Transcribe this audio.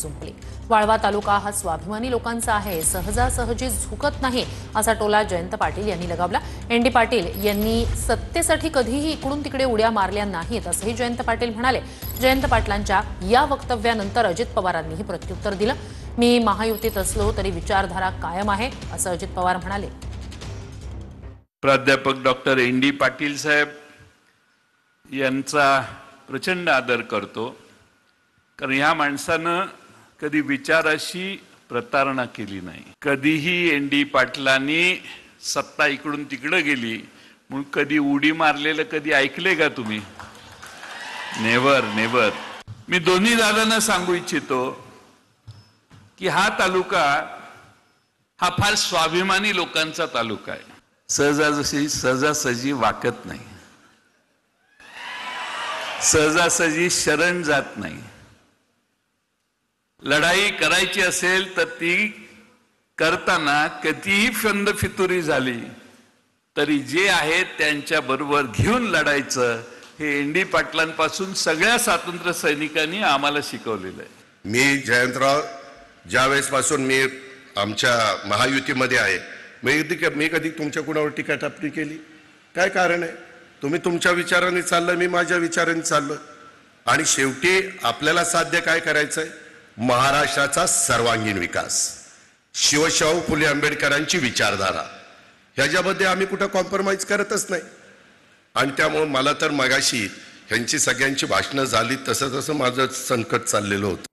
जुंपली। वाळवा तालुका हा स्वाभिमानी लोकांचा आहे, सहजासहजी झुकत नाही असा टोला जयंत पाटील यांनी लगावला। एनडी पाटील यांनी सत्तेसाठी कधीही इकडून तिकडे उड्या मारल्या नाहीत असंही जयंत पाटील म्हणाले। जयंत पाटलांच्या या वक्तव्यानंतर अजित पवारांनीही प्रत्युत्तर दिलं। मी महायुतीत असलो तरी विचारधारा कायम आहे असं अजित पवार म्हणाले। प्राध्यापक डॉक्टर एनडी पाटील साहेब यांचा प्रचंड आदर करतो, कारण ह्या माणसानं कधी विचाराशी प्रतारणा केली नाही। कधीही एनडी पाटलांनी सत्ता इकडून तिकडे गेली म्हणून कधी उडी मारलेलं कधी ऐकले का तुम्ही? Never never. मी दोन्ही दादांना सांगू इच्छितो की हा तालुका हा फार स्वाभिमानी लोकांचा तालुका आहे। सहजासहजी वाकत नाही, सहजासहजी शरण जात नाही। लढाई करायची असेल तर ती करताना कितीही फंदफितुरी झाली तरी जे आहे त्यांच्या बरोबर घेऊन लढायचं, हे एनडी पाटलांपासून सगळ्या स्वातंत्र्य सैनिकांनी आम्हाला शिकवलेलं आहे। मी जयंतराव ज्यावेळेसपासून मी आमच्या महायुतीमध्ये आहे, मी कधी तुमच्या कुणावर टीका टिप्पणी केली? काय कारण आहे? तुम्ही तुमच्या विचाराने चाललं, मी माझ्या विचाराने चाललो, आणि शेवटी आपल्याला साध्य काय करायचंय? महाराष्ट्राचा सर्वांगीण विकास, शिवशाहू फुले आंबेडकरांची विचारधारा, ह्याच्यामध्ये आम्ही कुठं कॉम्प्रोमाइज करतच नाही। आणि त्यामुळे मला तर मगाशी ह्यांची सगळ्यांची भाषणं झाली तसं माझं संकट चाललेलं होतं।